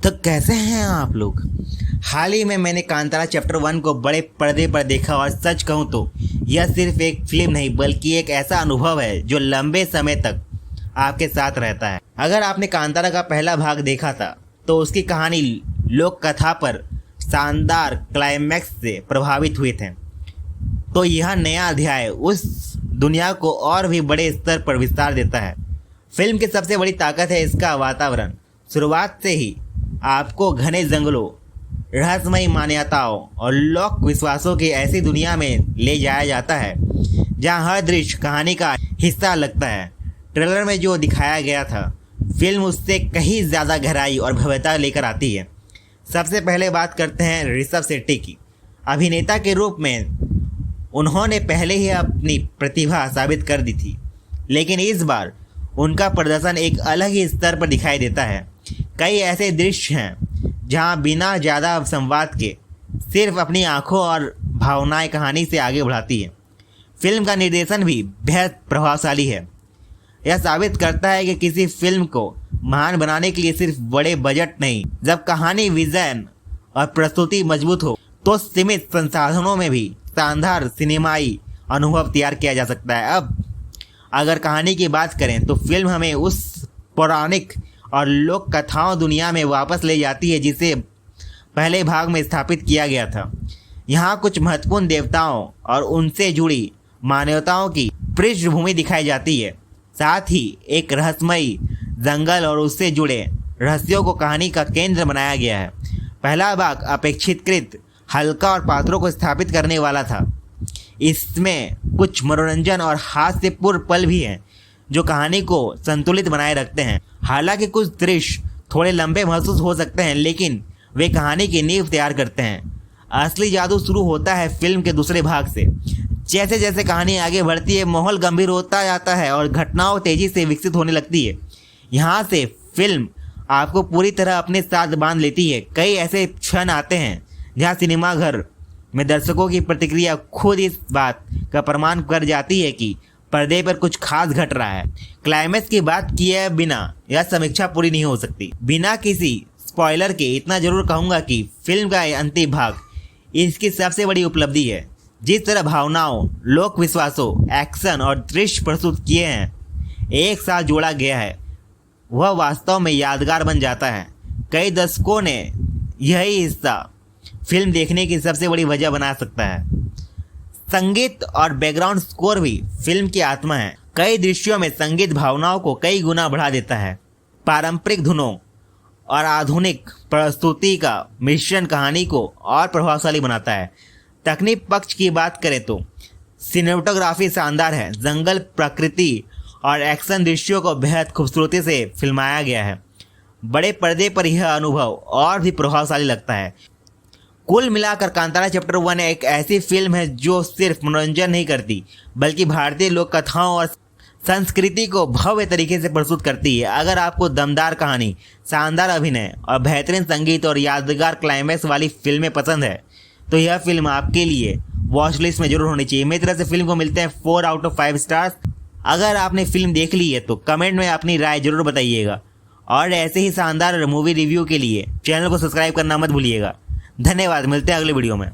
तो कैसे हैं आप लोग। हाल ही में मैंने कांतारा चैप्टर 1 को बड़े पर्दे पर देखा और सच कहूँ तो यह सिर्फ एक फिल्म नहीं बल्कि एक ऐसा अनुभव है जो लंबे समय तक आपके साथ रहता है। अगर आपने कांतारा का पहला भाग देखा था तो उसकी कहानी लोक कथा पर शानदार क्लाइमैक्स से प्रभावित हुए थे, तो यह नया अध्याय उस दुनिया को और भी बड़े स्तर पर विस्तार देता है। फिल्म की सबसे बड़ी ताकत है इसका वातावरण। शुरुआत से ही आपको घने जंगलों, रहस्यमयी मान्यताओं और लोक विश्वासों की ऐसी दुनिया में ले जाया जाता है जहां हर दृश्य कहानी का हिस्सा लगता है। ट्रेलर में जो दिखाया गया था फिल्म उससे कहीं ज़्यादा गहराई और भव्यता लेकर आती है। सबसे पहले बात करते हैं ऋषभ शेट्टी की। अभिनेता के रूप में उन्होंने पहले ही अपनी प्रतिभा साबित कर दी थी, लेकिन इस बार उनका प्रदर्शन एक अलग ही स्तर पर दिखाई देता है। कई ऐसे दृश्य हैं जहां बिना ज़्यादा संवाद के सिर्फ अपनी आंखों और भावनाएं कहानी से आगे बढ़ाती है। फिल्म का निर्देशन भी बेहद प्रभावशाली है। यह साबित करता है कि किसी फिल्म को महान बनाने के लिए सिर्फ बड़े बजट नहीं, जब कहानी, विजन और प्रस्तुति मजबूत हो तो सीमित संसाधनों में भी शानदार सिनेमाई अनुभव तैयार किया जा सकता है। अब अगर कहानी की बात करें तो फिल्म हमें उस पौराणिक और लोक कथाओं दुनिया में वापस ले जाती है जिसे पहले भाग में स्थापित किया गया था। यहाँ कुछ महत्वपूर्ण देवताओं और उनसे जुड़ी मान्यताओं की पृष्ठभूमि दिखाई जाती है। साथ ही एक रहस्यमयी जंगल और उससे जुड़े रहस्यों को कहानी का केंद्र बनाया गया है। पहला भाग अपेक्षितकृत हल्का और पात्रों को स्थापित करने वाला था। इसमें कुछ मनोरंजन और हास्यपूर्ण पल भी हैं जो कहानी को संतुलित बनाए रखते हैं। हालांकि कुछ दृश्य थोड़े लंबे महसूस हो सकते हैं, लेकिन वे कहानी की नींव तैयार करते हैं। असली जादू शुरू होता है फिल्म के दूसरे भाग से। जैसे जैसे कहानी आगे बढ़ती है माहौल गंभीर होता जाता है और घटनाओं तेजी से विकसित होने लगती है। यहाँ से फिल्म आपको पूरी तरह अपने साथ बांध लेती है। कई ऐसे क्षण आते हैं जहाँ सिनेमाघर में दर्शकों की प्रतिक्रिया खुद इस बात का प्रमाण कर जाती है कि पर्दे पर कुछ खास घट रहा है। क्लाइमैक्स की बात किए बिना यह समीक्षा पूरी नहीं हो सकती। बिना किसी स्पॉइलर के इतना जरूर कहूँगा कि फिल्म का अंतिम भाग इसकी सबसे बड़ी उपलब्धि है। जिस तरह भावनाओं, लोक विश्वासों, एक्शन और दृश्य प्रस्तुत किए हैं एक साथ जोड़ा गया है, वह वास्तव में यादगार बन जाता है। कई दर्शकों ने यही हिस्सा फिल्म देखने की सबसे बड़ी वजह बना सकता है। संगीत और बैकग्राउंड स्कोर भी फिल्म की आत्मा है। कई दृश्यों में संगीत भावनाओं को कई गुना बढ़ा देता है। पारंपरिक धुनों और आधुनिक प्रस्तुति का मिश्रण कहानी को और प्रभावशाली बनाता है। तकनीक पक्ष की बात करें तो सिनेमेटोग्राफी शानदार है। जंगल, प्रकृति और एक्शन दृश्यों को बेहद खूबसूरती से फिल्माया गया है। बड़े पर्दे पर यह अनुभव और भी प्रभावशाली लगता है। कुल मिलाकर कांतारा चैप्टर 1 एक ऐसी फिल्म है जो सिर्फ मनोरंजन नहीं करती बल्कि भारतीय लोक कथाओं और संस्कृति को भव्य तरीके से प्रस्तुत करती है। अगर आपको दमदार कहानी, शानदार अभिनय और बेहतरीन संगीत और यादगार क्लाइमैक्स वाली फिल्में पसंद है तो यह फिल्म आपके लिए वॉच लिस्ट में जरूर होनी चाहिए। मेरी तरफ से फिल्म को मिलते हैं 4 आउट ऑफ 5 स्टार्स। अगर आपने फिल्म देख ली है तो कमेंट में अपनी राय जरूर बताइएगा और ऐसे ही शानदार मूवी रिव्यू के लिए चैनल को सब्सक्राइब करना मत भूलिएगा। धन्यवाद, मिलते हैं अगले वीडियो में।